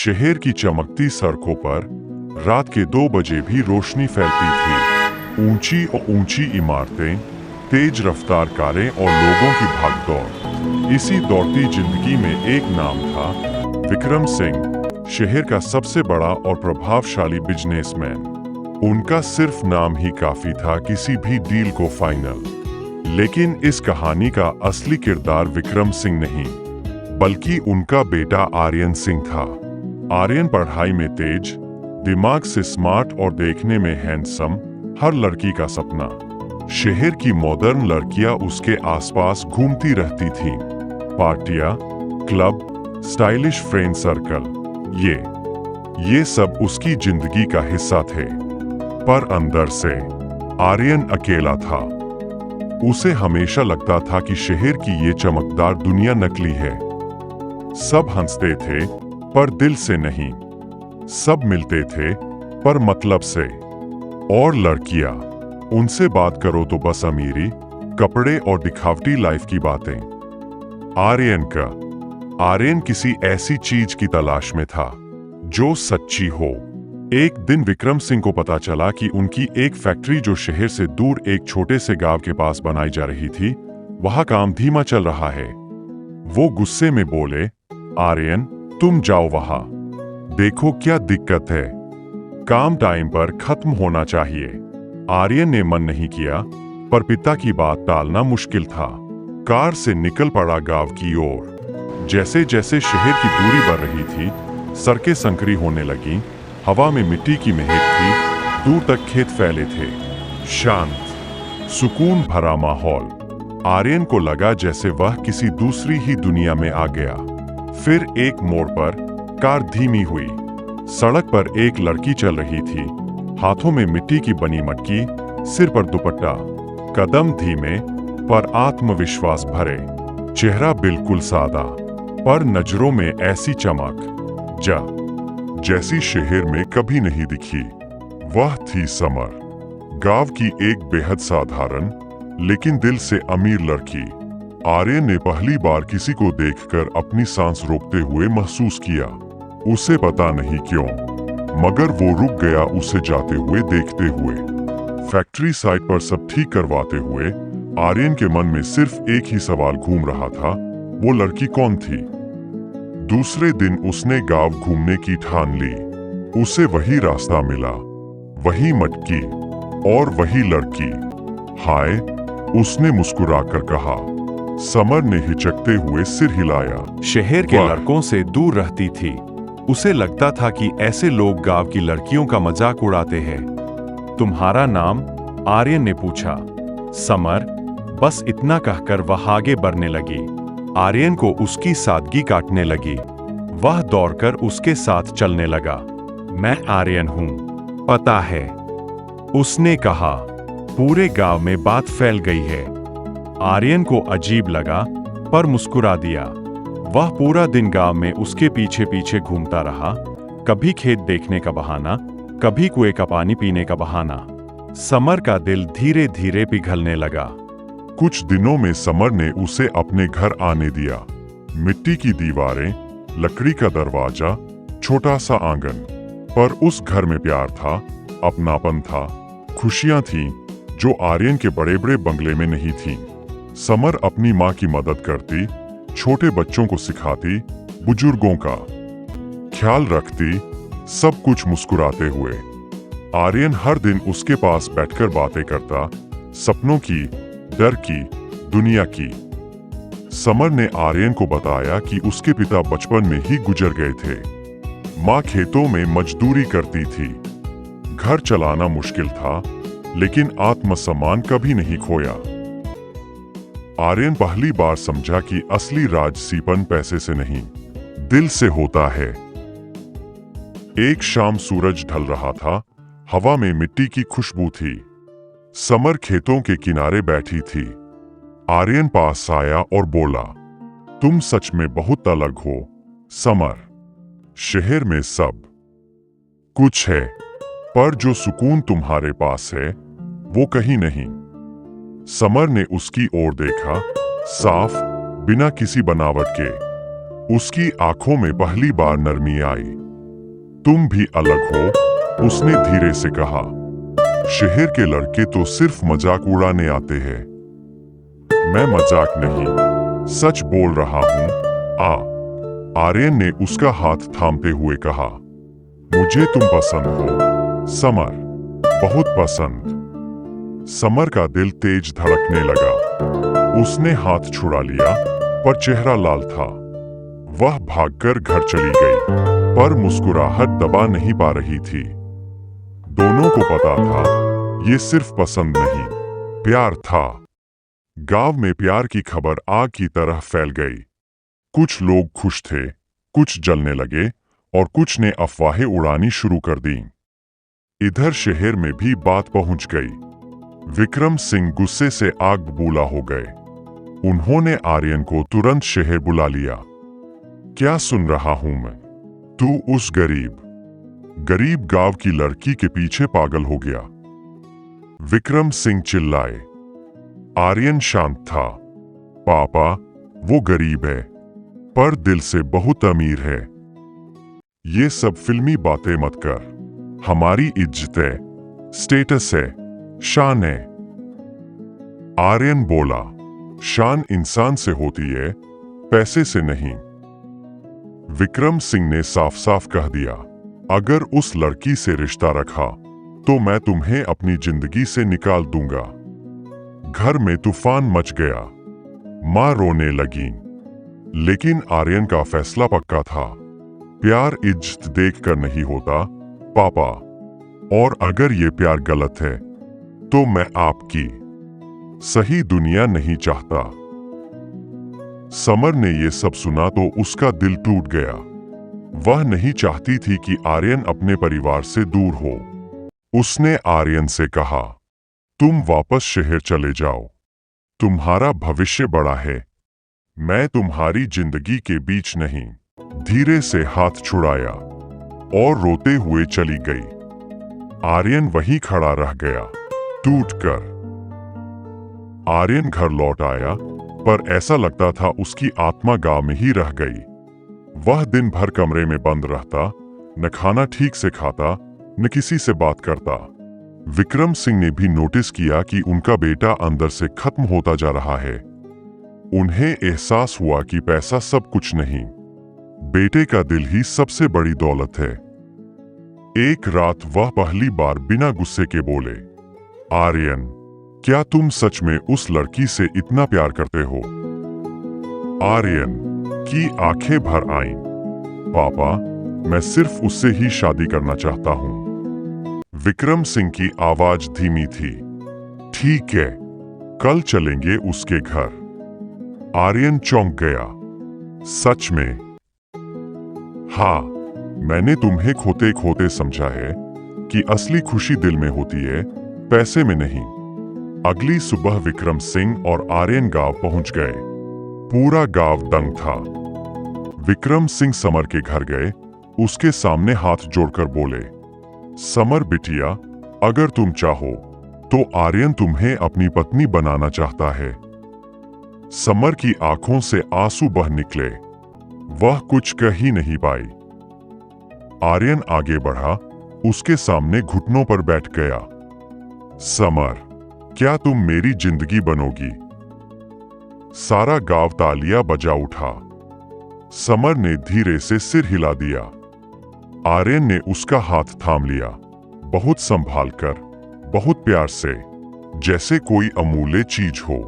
शहर की चमकती सड़कों पर रात के 2 बजे भी रोशनी फैलती थी। ऊंची और ऊंची इमारतें, तेज रफ्तार कारें और लोगों की भागदौड़। इसी दौड़ती जिंदगी में एक नाम था, विक्रम सिंह, शहर का सबसे बड़ा और प्रभावशाली बिजनेसमैन। उनका सिर्फ नाम ही काफी था किसी भी डील को फाइनल। लेकिन इस कहानी का असली किरदार विक्रम सिंह नहीं, बल्कि उनका बेटा आर्यन सिंह था। आर्यन पढ़ाई में तेज, दिमाग से स्मार्ट और देखने में हैंडसम, हर लड़की का सपना। शहर की मॉडर्न लड़कियां उसके आसपास घूमती रहती थीं। पार्टियां, क्लब, स्टाइलिश फ्रेंड सर्कल, ये सब उसकी जिंदगी का हिस्सा थे। पर अंदर से आर्यन अकेला था। उसे हमेशा लगता था कि शहर की ये चमकदार दुनिया नकली है। सब हंसते थे पर दिल से नहीं, सब मिलते थे पर मतलब से। और लड़कियां, उनसे बात करो तो बस अमीरी, कपड़े और दिखावटी लाइफ की बातें। आर्यन किसी ऐसी चीज की तलाश में था जो सच्ची हो। एक दिन विक्रम सिंह को पता चला कि उनकी एक फैक्ट्री जो शहर से दूर एक छोटे से गांव के पास बनाई जा रही थी, वहां काम धीमा चल रहा है। वो गुस्से में बोले, आर्यन, तुम जाओ वहां, देखो क्या दिक्कत है, काम टाइम पर खत्म होना चाहिए। आर्यन ने मन नहीं किया, पर पिता की बात टालना मुश्किल था। कार से निकल पड़ा गांव की ओर। जैसे जैसे शहर की दूरी बढ़ रही थी, सड़कें संकरी होने लगीं, हवा में मिट्टी की महक थी, दूर तक खेत फैले थे। शांत, सुकून भरा माहौल। आर्यन को लगा जैसे वह किसी दूसरी ही दुनिया में आ गया। फिर एक मोड़ पर कार धीमी हुई। सड़क पर एक लड़की चल रही थी, हाथों में मिट्टी की बनी मटकी, सिर पर दुपट्टा। कदम धीमे पर आत्मविश्वास भरे। चेहरा बिल्कुल सादा, पर नजरों में ऐसी चमक जैसी शहर में कभी नहीं दिखी। वह थी समर, गांव की एक बेहद साधारण लेकिन दिल से अमीर लड़की। आर्यन ने पहली बार किसी को देखकर अपनी सांस रोकते हुए महसूस किया। उसे पता नहीं क्यों, मगर वो रुक गया उसे जाते हुए देखते हुए। फैक्ट्री साइट पर सब ठीक करवाते हुए आर्यन के मन में सिर्फ एक ही सवाल घूम रहा था, वो लड़की कौन थी? दूसरे दिन उसने गांव घूमने की ठान ली। उसे वही रास्ता मिला, वही मटकी और वही लड़की। हाय, उसने मुस्कुराकर कहा। समर ने हिचकते हुए सिर हिलाया। शहर के लड़कों से दूर रहती थी। उसे लगता था कि ऐसे लोग गांव की लड़कियों का मजाक उड़ाते हैं। तुम्हारा नाम? आर्यन ने पूछा। समर, बस इतना कहकर वह आगे बढ़ने लगी। आर्यन को उसकी सादगी काटने लगी। वह दौड़कर उसके साथ चलने लगा। मैं आर्यन हूं, पता है, उसने कहा। पूरे गांव में बात फैल गई है। आर्यन को अजीब लगा, पर मुस्कुरा दिया। वह पूरा दिन गांव में उसके पीछे पीछे घूमता रहा, कभी खेत देखने का बहाना, कभी कुएं का पानी पीने का बहाना। समर का दिल धीरे धीरे पिघलने लगा। कुछ दिनों में समर ने उसे अपने घर आने दिया। मिट्टी की दीवारें, लकड़ी का दरवाजा, छोटा सा आंगन। पर उस घर में प्यार था, अपनापन था, खुशियां थीं जो आर्यन के बड़े बड़े बंगले में नहीं थीं। समर अपनी माँ की मदद करती, छोटे बच्चों को सिखाती, बुजुर्गों का ख्याल रखती, सब कुछ मुस्कुराते हुए। आर्यन हर दिन उसके पास बैठकर बातें करता, सपनों की, डर की, दुनिया की। समर ने आर्यन को बताया कि उसके पिता बचपन में ही गुजर गए थे। माँ खेतों में मजदूरी करती थी। घर चलाना मुश्किल था, लेकिन आत्मसम्मान कभी नहीं खोया। आर्यन पहली बार समझा कि असली राजसीपन पैसे से नहीं, दिल से होता है। एक शाम सूरज ढल रहा था, हवा में मिट्टी की खुशबू थी। समर खेतों के किनारे बैठी थी। आर्यन पास आया और बोला, तुम सच में बहुत अलग हो, समर। शहर में सब कुछ है, पर जो सुकून तुम्हारे पास है, वो कहीं नहीं। समर ने उसकी ओर देखा, साफ, बिना किसी बनावट के। उसकी आंखों में पहली बार नरमी आई। तुम भी अलग हो, उसने धीरे से कहा। शहर के लड़के तो सिर्फ मजाक उड़ाने आते हैं। मैं मजाक नहीं, सच बोल रहा हूं। आर्यन ने उसका हाथ थामते हुए कहा। मुझे तुम पसंद हो, समर, बहुत पसंद। समर का दिल तेज धड़कने लगा। उसने हाथ छुड़ा लिया, पर चेहरा लाल था। वह भागकर घर चली गई, पर मुस्कुराहट दबा नहीं पा रही थी। दोनों को पता था, ये सिर्फ पसंद नहीं, प्यार था। गांव में प्यार की खबर आग की तरह फैल गई। कुछ लोग खुश थे, कुछ जलने लगे और कुछ ने अफवाहें उड़ानी शुरू कर दी। इधर शहर में भी बात पहुंच गई। विक्रम सिंह गुस्से से आग बबूला हो गए। उन्होंने आर्यन को तुरंत शहर बुला लिया। क्या सुन रहा हूं मैं? तू उस गरीब गांव की लड़की के पीछे पागल हो गया। विक्रम सिंह चिल्लाए। आर्यन शांत था। पापा, वो गरीब है, पर दिल से बहुत अमीर है। ये सब फिल्मी बातें मत कर। हमारी इज्जत है, स्टेटस है, शान है। आर्यन बोला, शान इंसान से होती है, पैसे से नहीं। विक्रम सिंह ने साफ साफ कह दिया, अगर उस लड़की से रिश्ता रखा तो मैं तुम्हें अपनी जिंदगी से निकाल दूंगा। घर में तूफान मच गया। मां रोने लगी। लेकिन आर्यन का फैसला पक्का था। प्यार इज्जत देखकर नहीं होता, पापा। और अगर ये प्यार गलत है, तो मैं आपकी सही दुनिया नहीं चाहता। समर ने ये सब सुना तो उसका दिल टूट गया। वह नहीं चाहती थी कि आर्यन अपने परिवार से दूर हो। उसने आर्यन से कहा, तुम वापस शहर चले जाओ। तुम्हारा भविष्य बड़ा है। मैं तुम्हारी जिंदगी के बीच नहीं। धीरे से हाथ छुड़ाया और रोते हुए चली गई। आर्यन वहीं खड़ा रह गया, टूटकर। आर्यन घर लौट आया, पर ऐसा लगता था उसकी आत्मा गांव में ही रह गई। वह दिन भर कमरे में बंद रहता, न खाना ठीक से खाता, न किसी से बात करता। विक्रम सिंह ने भी नोटिस किया कि उनका बेटा अंदर से खत्म होता जा रहा है। उन्हें एहसास हुआ कि पैसा सब कुछ नहीं, बेटे का दिल ही सबसे बड़ी दौलत है। एक रात वह पहली बार बिना गुस्से के बोले, आर्यन, क्या तुम सच में उस लड़की से इतना प्यार करते हो? आर्यन की आंखें भर आईं। पापा, मैं सिर्फ उससे ही शादी करना चाहता हूं। विक्रम सिंह की आवाज धीमी थी। ठीक है, कल चलेंगे उसके घर। आर्यन चौंक गया। सच में? हाँ, मैंने तुम्हें खोते खोते समझा है कि असली खुशी दिल में होती है, पैसे में नहीं। अगली सुबह विक्रम सिंह और आर्यन गांव पहुंच गए। पूरा गांव दंग था। विक्रम सिंह समर के घर गए, उसके सामने हाथ जोड़कर बोले, समर बिटिया, अगर तुम चाहो तो आर्यन तुम्हें अपनी पत्नी बनाना चाहता है। समर की आंखों से आंसू बह निकले। वह कुछ कह ही नहीं पाई। आर्यन आगे बढ़ा, उसके सामने घुटनों पर बैठ गया। समर, क्या तुम मेरी जिंदगी बनोगी? सारा गांव तालियां बजा उठा। समर ने धीरे से सिर हिला दिया। आर्यन ने उसका हाथ थाम लिया, बहुत संभाल कर, बहुत प्यार से, जैसे कोई अमूल्य चीज हो।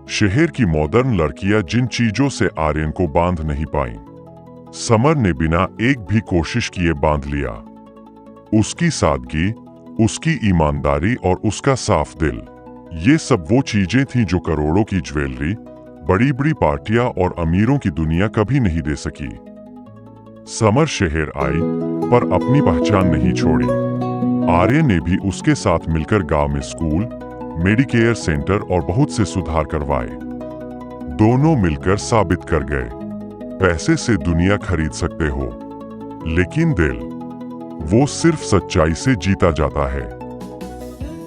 शहर की मॉडर्न लड़कियां जिन चीजों से आर्यन को बांध नहीं पाईं, समर ने बिना एक भी कोशिश किए बांध लिया। उसकी सादगी, उसकी ईमानदारी और उसका साफ दिल, ये सब वो चीजें थीं जो करोड़ों की ज्वेलरी, बड़ी बड़ी पार्टियां और अमीरों की दुनिया कभी नहीं दे सकी। समर शहर आई, पर अपनी पहचान नहीं छोड़ी। आर्यन ने भी उसके साथ मिलकर गांव में स्कूल, मेडिकेयर सेंटर और बहुत से सुधार करवाए। दोनों मिलकर साबित कर गए, पैसे से दुनिया खरीद सकते हो, लेकिन दिल, वो सिर्फ सच्चाई से जीता जाता है।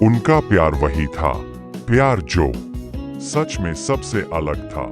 उनका प्यार वही था, प्यार जो सच में सबसे अलग था।